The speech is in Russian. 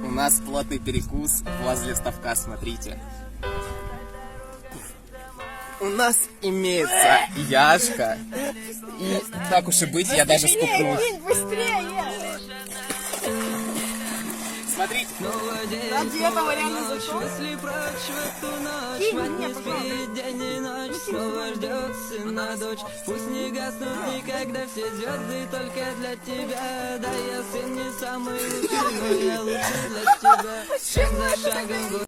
У нас плотный перекус возле ставка, смотрите. У нас имеется яшка. И так уж и быть, я даже скупнусь. Смотрите. Ради этого реально зашел. Кинь мне, День и ночь снова ждет сына дочь. Пусть не гаснут никогда все звезды только для тебя. Да, я сын не самый лучший, но я лучше для тебя. Шаг за шагом.